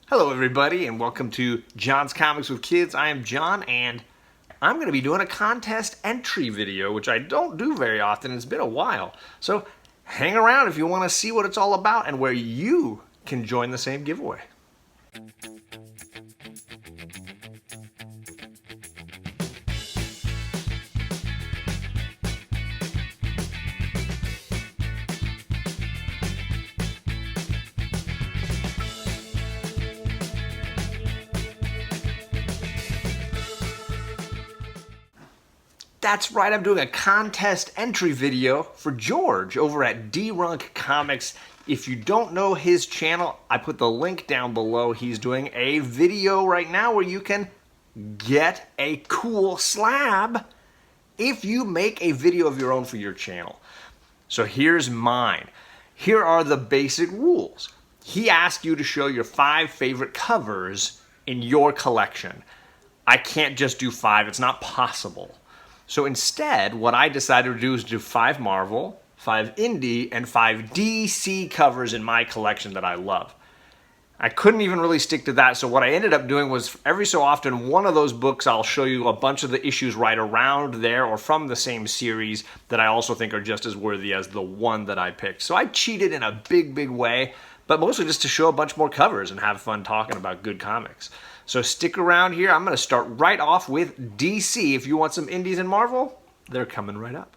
Hello everybody and welcome to John's Comics with Kids. I am John and I'm going to be doing a contest entry video, which I don't do very often. It's been a while. So hang around if you want to see what it's all about and where you can join the same giveaway. That's right, I'm doing a contest entry video for George over at DeeRunk Comics. If you don't know his channel, I put the link down below. He's doing a video right now where you can get a cool slab if you make a video of your own for your channel. So here's mine. Here are the basic rules. He asked you to show your 5 favorite covers in your collection. I can't just do 5, it's not possible. So instead, what I decided to do is do 5 Marvel, 5 Indie, and 5 DC covers in my collection that I love. I couldn't even really stick to that, so what I ended up doing was every so often, one of those books, I'll show you a bunch of the issues right around there or from the same series that I also think are just as worthy as the one that I picked. So I cheated in a big way, but mostly just to show a bunch more covers and have fun talking about good comics. So stick around here. I'm going to start right off with DC. If you want some indies and Marvel, they're coming right up.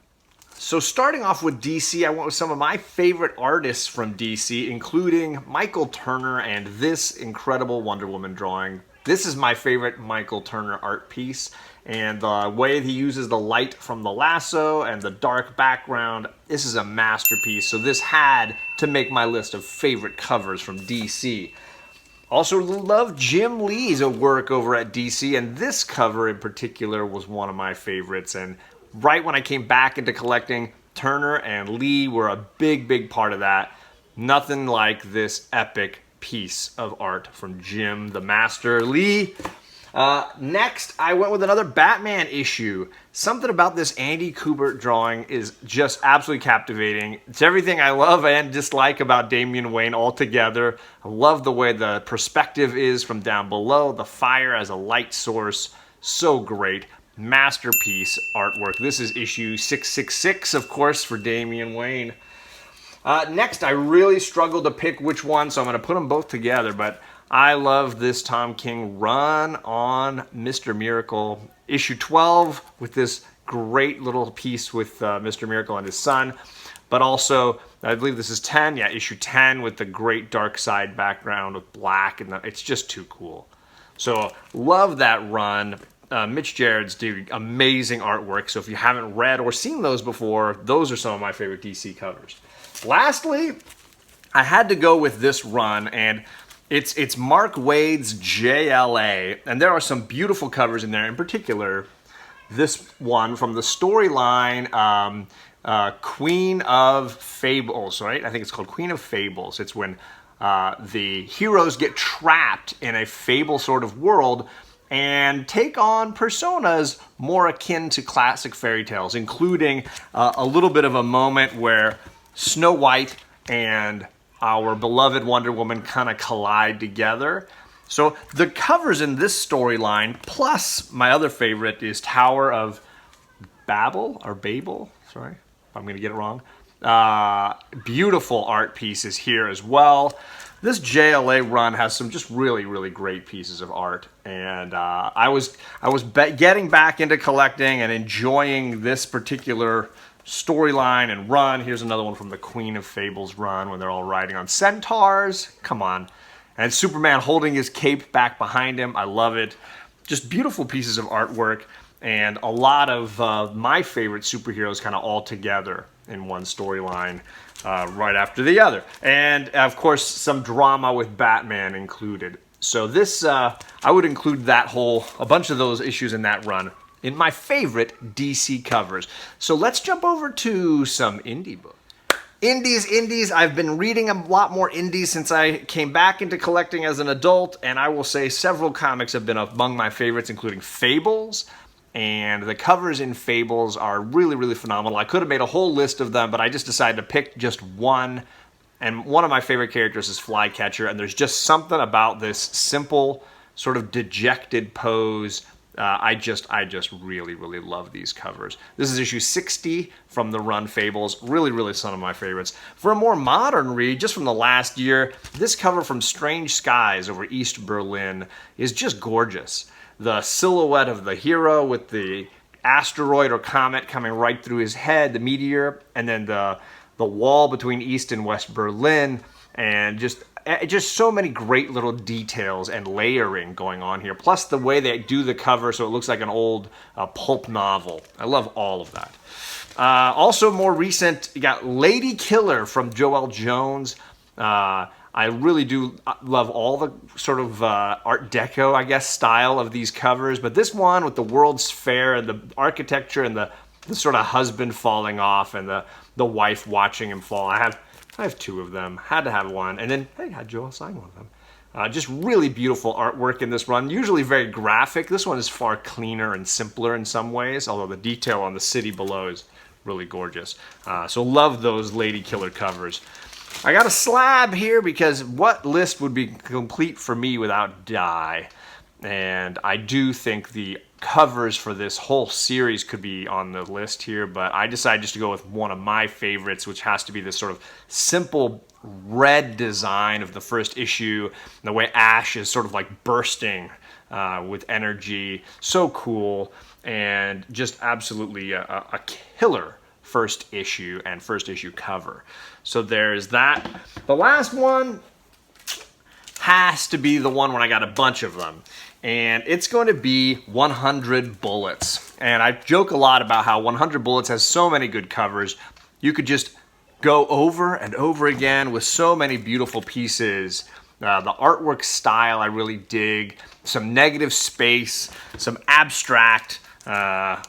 So starting off with DC, I went with some of my favorite artists from DC, including Michael Turner and this incredible Wonder Woman drawing. This is my favorite Michael Turner art piece, and the way he uses the light from the lasso and the dark background, this is a masterpiece. So this had to make my list of favorite covers from DC. Also love Jim Lee's work over at DC, and this cover in particular was one of my favorites. And right when I came back into collecting, Turner and Lee were a big part of that. Nothing like this epic piece of art from Jim the Master Lee. Next, I went with another Batman issue. Something about this Andy Kubert drawing is just absolutely captivating. It's everything I love and dislike about Damian Wayne altogether. I love the way the perspective is from down below, the fire as a light source. So great. Masterpiece artwork. This is issue 666, of course, for Damian Wayne. Next, I really struggled to pick which one, so I'm going to put them both together, but I love this Tom King run on Mr. Miracle. Issue 12 with this great little piece with Mr. Miracle and his son. But also, I believe this is 10. Yeah, issue 10 with the great dark side background with black. And it's just too cool. So, love that run. Mitch Gerads did amazing artwork. So if you haven't read or seen those before, those are some of my favorite DC covers. Lastly, I had to go with this run, and it's Mark Waid's JLA, and there are some beautiful covers in there. In particular, this one from the storyline Queen of Fables, right? I think it's called Queen of Fables. It's when the heroes get trapped in a fable sort of world and take on personas more akin to classic fairy tales, including a little bit of a moment where Snow White and our beloved Wonder Woman kind of collide together. So the covers in this storyline, plus my other favorite is Tower of Babel, or Babel, sorry, I'm going to get it wrong. Beautiful art pieces here as well. This JLA run has some just really great pieces of art, and I was getting back into collecting and enjoying this particular storyline and run. Here's another one from the Queen of Fables run when they're all riding on centaurs. Come on. And Superman holding his cape back behind him. I love it. Just beautiful pieces of artwork and a lot of my favorite superheroes kind of all together in one storyline right after the other. And of course some drama with Batman included. So this, I would include a bunch of those issues in that run in my favorite DC covers. So let's jump over to some indie books. Indies, I've been reading a lot more indies since I came back into collecting as an adult, and I will say several comics have been among my favorites, including Fables, and the covers in Fables are really phenomenal. I could have made a whole list of them, but I just decided to pick just one, And one of my favorite characters is Flycatcher, and there's just something about this simple, sort of dejected pose. I just really, really love these covers. This is issue 60 from the run Fables. Really, really some of my favorites. For a more modern read, just from the last year, this cover from Strange Skies over East Berlin is just gorgeous. The silhouette of the hero with the asteroid or comet coming right through his head, the meteor, and then the wall between East and West Berlin, and just so many great little details and layering going on here. Plus the way they do the cover so it looks like an old pulp novel. I love all of that. Also more recent, you got Lady Killer from Joel Jones. I really do love all the sort of Art Deco, I guess, style of these covers. But this one with the World's Fair and the architecture and the sort of husband falling off and the wife watching him fall. I have two of them. Had to have one. And then, hey, I had Joel sign one of them. Just really beautiful artwork in this run. Usually very graphic. This one is far cleaner and simpler in some ways, although the detail on the city below is really gorgeous. So love those Lady Killer covers. I got a slab here because what list would be complete for me without Dye? And I do think the covers for this whole series could be on the list here, but I decided just to go with one of my favorites, which has to be this sort of simple red design of the first issue, and the way Ash is sort of like bursting with energy. So cool, and just absolutely a killer first issue and first issue cover. So there's that. The last one has to be the one when I got a bunch of them. And it's going to be 100 Bullets. And I joke a lot about how 100 Bullets has so many good covers. You could just go over and over again with so many beautiful pieces. The artwork style I really dig. Some negative space, some abstract. I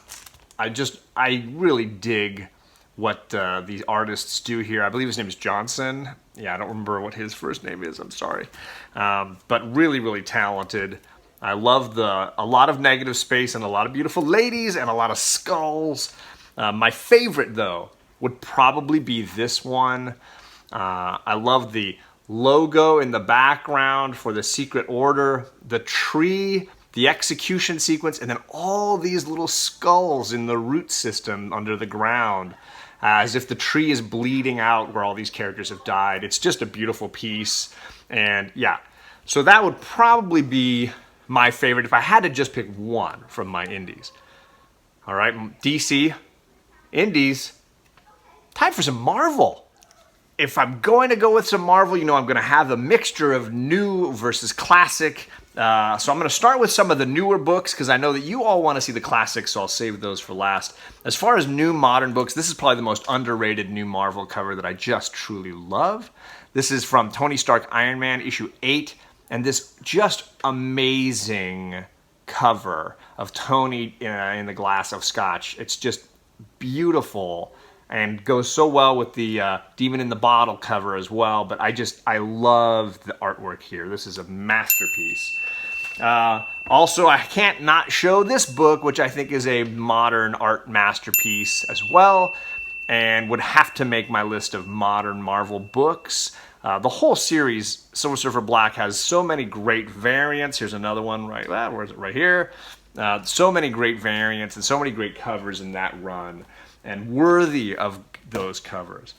really dig what these artists do here. I believe his name is Johnson. Yeah, I don't remember what his first name is. I'm sorry. But really, really talented. I love a lot of negative space and a lot of beautiful ladies and a lot of skulls. My favorite, though, would probably be this one. I love the logo in the background for the Secret Order, the tree, the execution sequence, and then all these little skulls in the root system under the ground, as if the tree is bleeding out where all these characters have died. It's just a beautiful piece. And yeah, so that would probably be my favorite if I had to just pick one from my indies. All right, DC, indies, time for some Marvel. If I'm going to go with some Marvel, you know I'm going to have a mixture of new versus classic. So I'm going to start with some of the newer books because I know that you all want to see the classics, so I'll save those for last. As far as new modern books, this is probably the most underrated new Marvel cover that I just truly love. This is from Tony Stark Iron Man, issue 8, and this just amazing cover of Tony in the glass of scotch. It's just beautiful and goes so well with the Demon in the Bottle cover as well. But I love the artwork here. This is a masterpiece. Also, I can't not show this book, which I think is a modern art masterpiece as well, and would have to make my list of modern Marvel books. The whole series, Silver Surfer Black, has so many great variants. Here's another one where is it? Right here. So many great variants and so many great covers in that run, and worthy of those covers.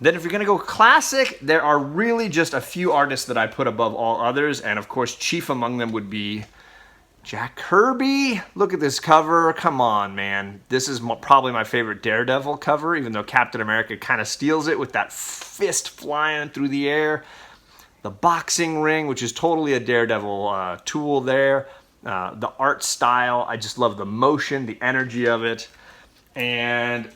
Then if you're going to go classic, there are really just a few artists that I put above all others, and of course chief among them would be Jack Kirby. Look at this cover. Come on, man. This is probably my favorite Daredevil cover, even though Captain America kind of steals it with that fist flying through the air. The boxing ring, which is totally a Daredevil tool there. The art style, I just love the motion, the energy of it. And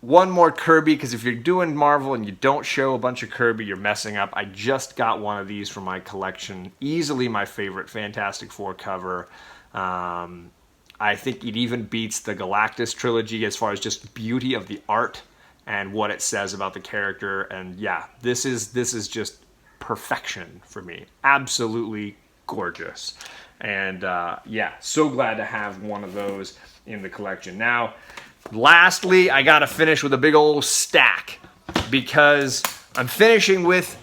one more Kirby, because if you're doing Marvel and you don't show a bunch of Kirby, you're messing up. I just got one of these from my collection. Easily my favorite Fantastic Four cover. I think it even beats the Galactus trilogy as far as just beauty of the art and what it says about the character. And yeah, this is just perfection for me. Absolutely gorgeous. And yeah, so glad to have one of those in the collection. Now, lastly, I gotta finish with a big old stack because I'm finishing with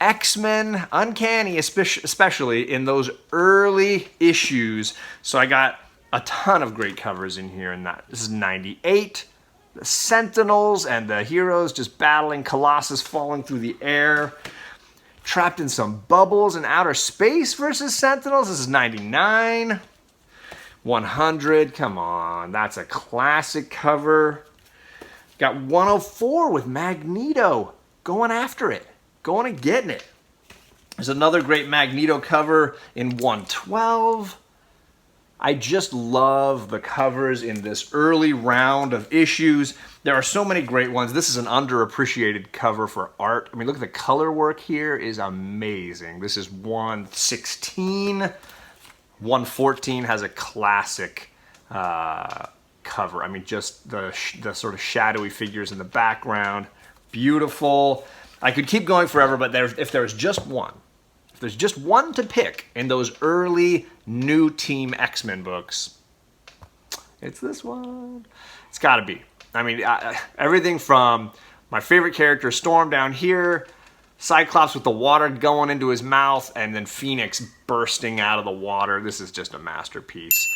X-Men Uncanny, especially in those early issues. So I got a ton of great covers in here, and this is 98. The Sentinels and the heroes just battling, Colossus falling through the air, trapped in some bubbles in outer space versus Sentinels. This is 99. 100, come on, that's a classic cover. Got 104 with Magneto going after it, going and getting it. There's another great Magneto cover in 112. I just love the covers in this early round of issues. There are so many great ones. This is an underappreciated cover for art. I mean, look at the color work here is amazing. This is 116. 114 has a classic cover. I mean, just the sort of shadowy figures in the background. Beautiful. I could keep going forever, but if there's just one to pick in those early new Team X-Men books, it's this one. It's got to be. I mean, everything from my favorite character, Storm, down here, Cyclops with the water going into his mouth, and then Phoenix bursting out of the water. This is just a masterpiece.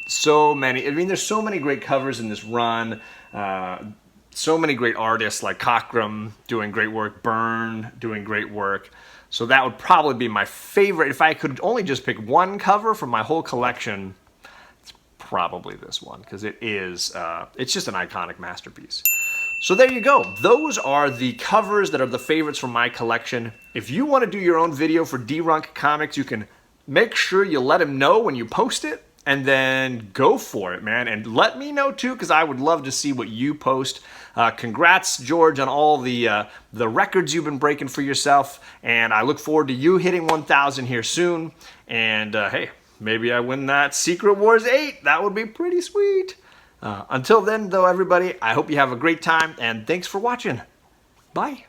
So many. I mean, there's so many great covers in this run. So many great artists like Cockrum doing great work, Byrne doing great work. So that would probably be my favorite. If I could only just pick one cover from my whole collection, it's probably this one, because it's just an iconic masterpiece. So there you go. Those are the covers that are the favorites from my collection. If you want to do your own video for DeeRunk Comics, you can make sure you let him know when you post it, and then go for it, man. And let me know too, because I would love to see what you post. Congrats, George, on all the records you've been breaking for yourself. And I look forward to you hitting 1,000 here soon. And hey, maybe I win that Secret Wars 8. That would be pretty sweet. Until then, though, everybody, I hope you have a great time, and thanks for watching. Bye.